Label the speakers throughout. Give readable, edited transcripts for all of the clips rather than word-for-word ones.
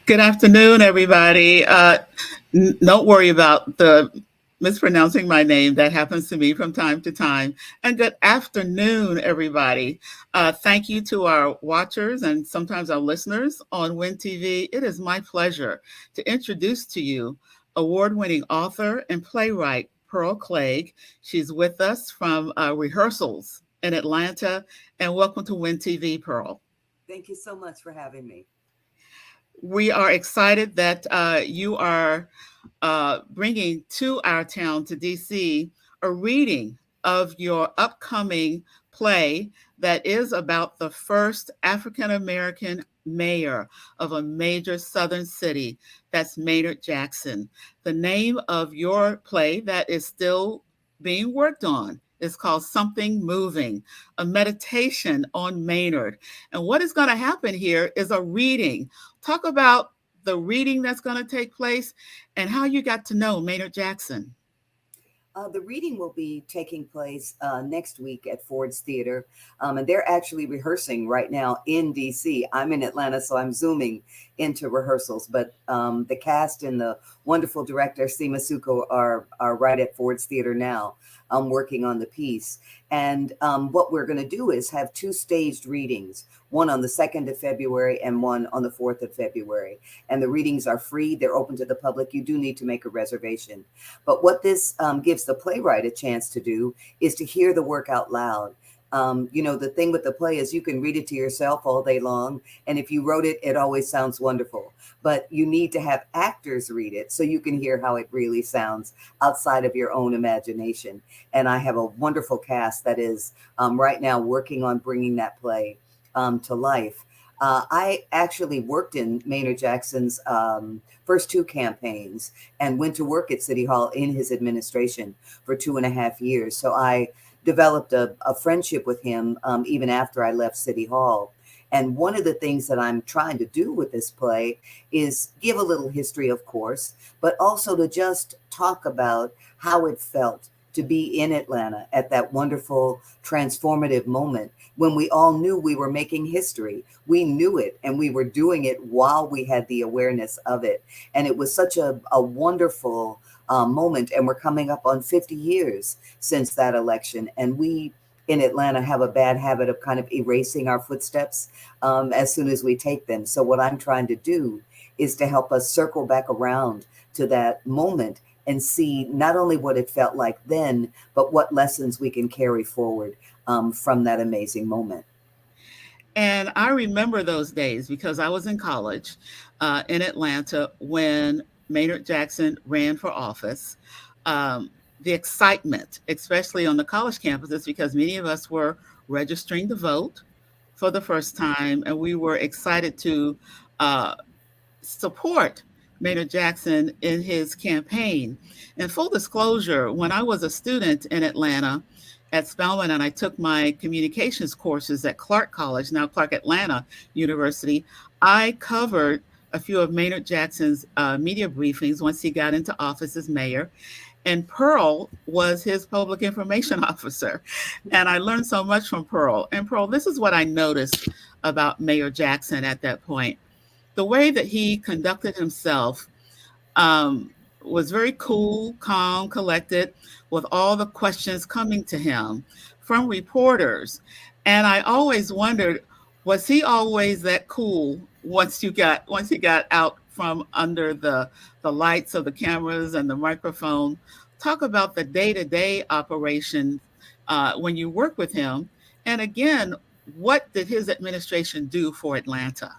Speaker 1: Good afternoon, everybody. Don't worry about the mispronouncing my name. That happens to me from time to time. And good afternoon, everybody. Thank you to our watchers and sometimes our listeners on Win TV. It is my pleasure to introduce to you award-winning author and playwright Pearl Cleage. She's with us from rehearsals in Atlanta. And welcome to Win TV, Pearl.
Speaker 2: Thank you so much for having me.
Speaker 1: We are excited that you are bringing to our town, to DC, a reading of your upcoming play that is about the first African American mayor of a major southern city. That's Maynard Jackson. The name of your play that is still being worked on is called Something Moving, a meditation on Maynard. And what is going to happen here is a reading. Talk about the reading that's going to take place and how you got to know Maynard Jackson.
Speaker 2: The reading will be taking place next week at Ford's Theater, and they're actually rehearsing right now in DC. I'm in Atlanta, so I'm zooming into rehearsals. But the cast and the wonderful director Sima Suko are right at Ford's Theater now, working on the piece. And what we're going to do is have two staged readings, one on the 2nd of February and one on the 4th of February. And the readings are free. They're open to the public. You do need to make a reservation. But what this gives the playwright a chance to do is to hear the work out loud. The thing with the play is you can read it to yourself all day long. And if you wrote it, it always sounds wonderful. But you need to have actors read it so you can hear how it really sounds outside of your own imagination. And I have a wonderful cast that is right now working on bringing that play to life. I actually worked in Maynard Jackson's first two campaigns and went to work at City Hall in his administration for 2.5 years. So I developed a friendship with him even after I left City Hall. And one of the things that I'm trying to do with this play is give a little history, of course, but also to just talk about how it felt to be in Atlanta at that wonderful transformative moment when we all knew we were making history. We knew it and we were doing it while we had the awareness of it. And it was such a wonderful moment. And we're coming up on 50 years since that election. And we in Atlanta have a bad habit of kind of erasing our footsteps as soon as we take them. So what I'm trying to do is to help us circle back around to that moment and see not only what it felt like then, but what lessons we can carry forward from that amazing moment.
Speaker 1: And I remember those days because I was in college in Atlanta when Maynard Jackson ran for office. The excitement, especially on the college campuses, because many of us were registering to vote for the first time, and we were excited to uh, support Maynard Jackson in his campaign. And full disclosure, when I was a student in Atlanta at Spelman and I took my communications courses at Clark College, now Clark Atlanta University, I covered a few of Maynard Jackson's media briefings once he got into office as mayor. And Pearl was his public information officer. And I learned so much from Pearl. And Pearl, this is what I noticed about Mayor Jackson at that point. The way that he conducted himself was very cool, calm, collected, with all the questions coming to him from reporters. And I always wondered, was he always that cool once he got out from under the lights of the cameras and the microphone? Talk about the day-to-day operation when you work with him. And again, what did his administration do for Atlanta?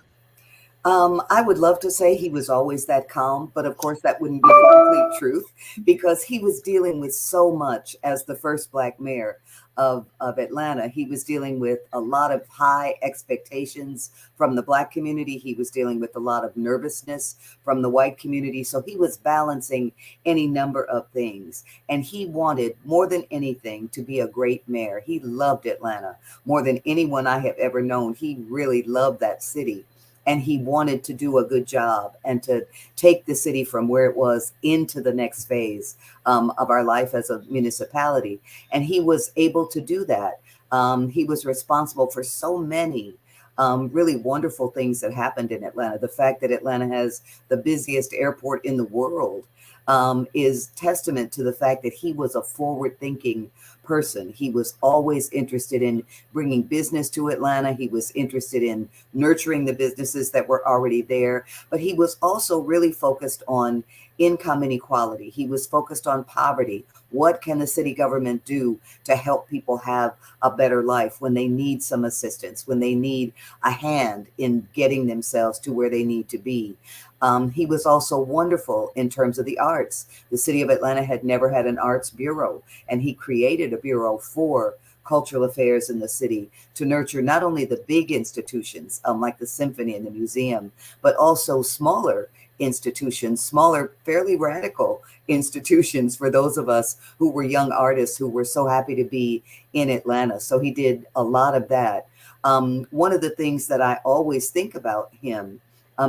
Speaker 2: I would love to say he was always that calm, but of course that wouldn't be the complete truth because he was dealing with so much as the first Black mayor of Atlanta. He was dealing with a lot of high expectations from the Black community. He was dealing with a lot of nervousness from the white community. So he was balancing any number of things. And he wanted more than anything to be a great mayor. He loved Atlanta more than anyone I have ever known. He really loved that city. And he wanted to do a good job and to take the city from where it was into the next phase of our life as a municipality. And he was able to do that. He was responsible for so many really wonderful things that happened in Atlanta. The fact that Atlanta has the busiest airport in the world is testament to the fact that he was a forward thinking person. He was always interested in bringing business to Atlanta. He was interested in nurturing the businesses that were already there, but he was also really focused on income inequality. He was focused on poverty. What can the city government do to help people have a better life when they need some assistance, when they need a hand in getting themselves to where they need to be? He was also wonderful in terms of the arts. The city of Atlanta had never had an arts bureau, and he created a bureau for cultural affairs in the city to nurture not only the big institutions like the symphony and the museum, but also smaller institutions, smaller, fairly radical institutions for those of us who were young artists who were so happy to be in Atlanta. So he did a lot of that. One of the things that I always think about him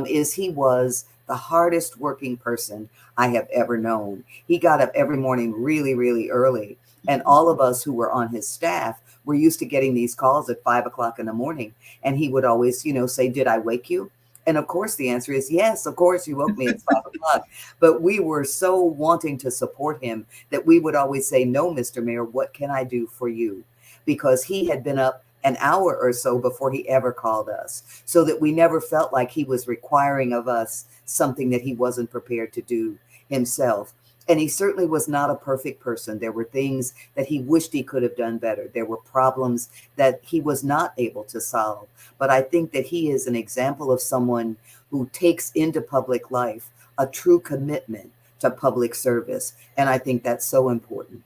Speaker 2: is he was the hardest working person I have ever known. He got up every morning really, really early. And all of us who were on his staff were used to getting these calls at 5 o'clock in the morning. And he would always, say, "Did I wake you?" And of course, the answer is yes, of course, you woke me at 5 o'clock. But we were so wanting to support him that we would always say, "No, Mr. Mayor, what can I do for you?" Because he had been up an hour or so before he ever called us, so that we never felt like he was requiring of us something that he wasn't prepared to do himself. And he certainly was not a perfect person. There were things that he wished he could have done better. There were problems that he was not able to solve. But I think that he is an example of someone who takes into public life a true commitment to public service. And I think that's so important.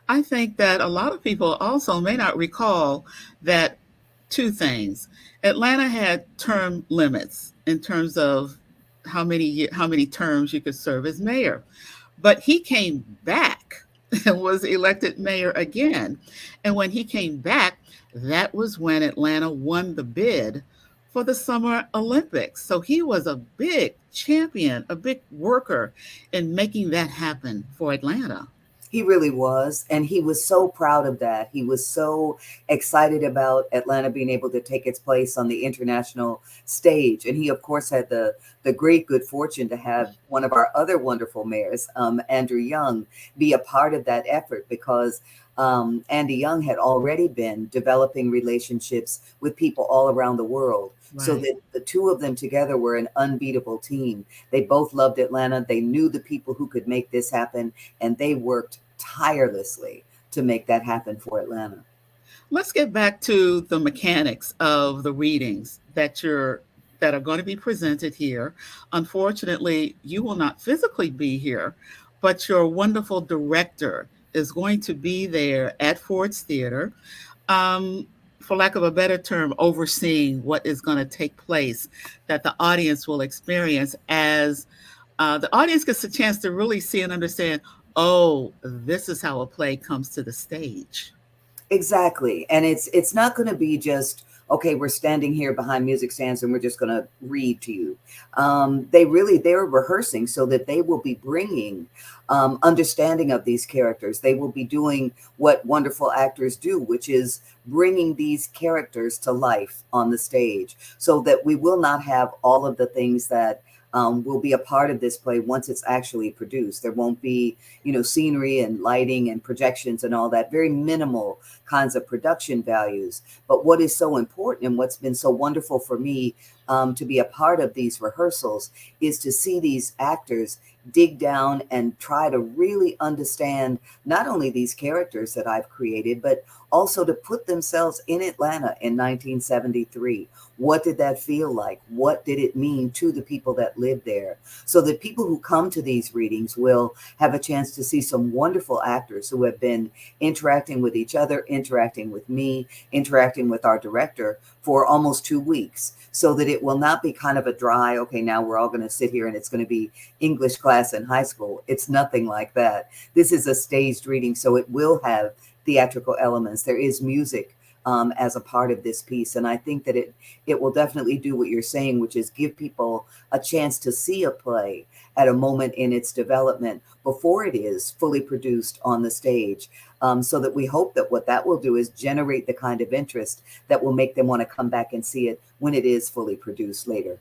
Speaker 1: I think that a lot of people also may not recall that two things. Atlanta had term limits in terms of how many terms you could serve as mayor. But he came back and was elected mayor again. And when he came back, that was when Atlanta won the bid for the Summer Olympics. So he was a big champion, a big worker in making that happen for Atlanta.
Speaker 2: He really was. And he was so proud of that. He was so excited about Atlanta being able to take its place on the international stage. And he, of course, had the great good fortune to have one of our other wonderful mayors, Andrew Young, be a part of that effort because Andy Young had already been developing relationships with people all around the world. So
Speaker 1: Right.
Speaker 2: that the two of them together were an unbeatable team. They both loved Atlanta. They knew the people who could make this happen, and they worked tirelessly to make that happen for Atlanta.
Speaker 1: Let's get back to the mechanics of the readings that are going to be presented here. Unfortunately, you will not physically be here, but your wonderful director is going to be there at Ford's Theater. Um, for lack of a better term, overseeing what is going to take place, that the audience will experience as the audience gets a chance to really see and understand. Oh, this is how a play comes to the stage.
Speaker 2: Exactly. And it's not going to be just okay, we're standing here behind music stands and we're just going to read to you. They're rehearsing so that they will be bringing understanding of these characters. They will be doing what wonderful actors do, which is bringing these characters to life on the stage, so that we will not have all of the things that will be a part of this play once it's actually produced. There won't be, scenery and lighting and projections and all that, very minimal kinds of production values. But what is so important and what's been so wonderful for me to be a part of these rehearsals is to see these actors dig down and try to really understand not only these characters that I've created, but also to put themselves in Atlanta in 1973. What did that feel like? What did it mean to the people that lived there? So that people who come to these readings will have a chance to see some wonderful actors who have been interacting with each other, interacting with me, interacting with our director for almost 2 weeks, so that it will not be kind of a dry, okay, now we're all going to sit here and it's going to be English class in high school. It's nothing like that. This is a staged reading, so it will have theatrical elements. There is music as a part of this piece. And I think that it will definitely do what you're saying, which is give people a chance to see a play at a moment in its development before it is fully produced on the stage. So that we hope that what that will do is generate the kind of interest that will make them want to come back and see it when it is fully produced later.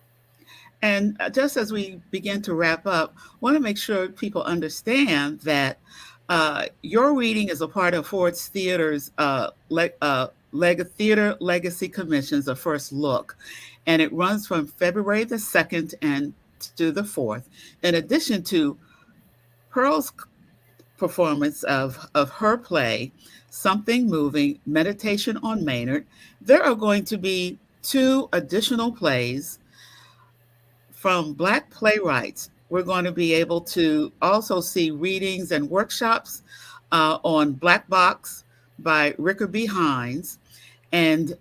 Speaker 1: And just as we begin to wrap up, I want to make sure people understand that your reading is a part of Ford's Theater's Theater Legacy Commissions, a first look, and it runs from February the 2nd and to the 4th. In addition to Pearl's performance of her play, Something Moving, Meditation on Maynard, there are going to be two additional plays from Black playwrights. We're going to be able to also see readings and workshops on Black Box by Ricker B. Hines and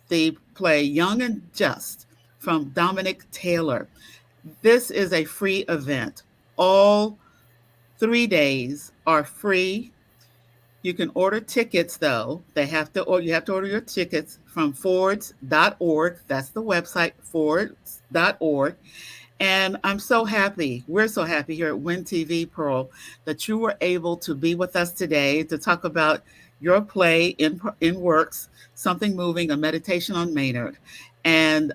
Speaker 1: the play Young and Just from Dominic Taylor. This is a free event. All 3 days are free. You can order tickets though. Or you have to order your tickets from fords.org. That's the website, fords.org. And I'm so happy, we're so happy here at Win TV, Pearl, that you were able to be with us today to talk about your play in works, Something Moving, a meditation on Maynard, and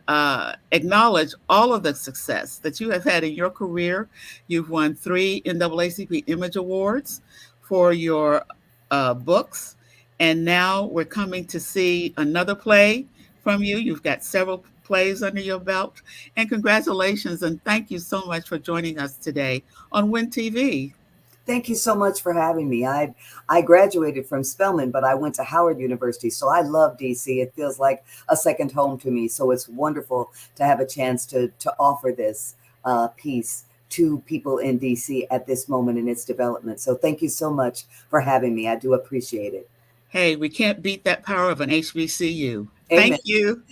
Speaker 1: acknowledge all of the success that you have had in your career. You've won 3 NAACP Image Awards for your books, and now we're coming to see another play from you. You've got several plays under your belt. And congratulations and thank you so much for joining us today on Win TV.
Speaker 2: Thank you so much for having me. I graduated from Spelman, but I went to Howard University, so I love DC. It feels like a second home to me. So it's wonderful to have a chance to offer this piece to people in DC at this moment in its development. So thank you so much for having me. I do appreciate it.
Speaker 1: Hey, we can't beat that power of an HBCU.
Speaker 2: Amen.
Speaker 1: Thank you.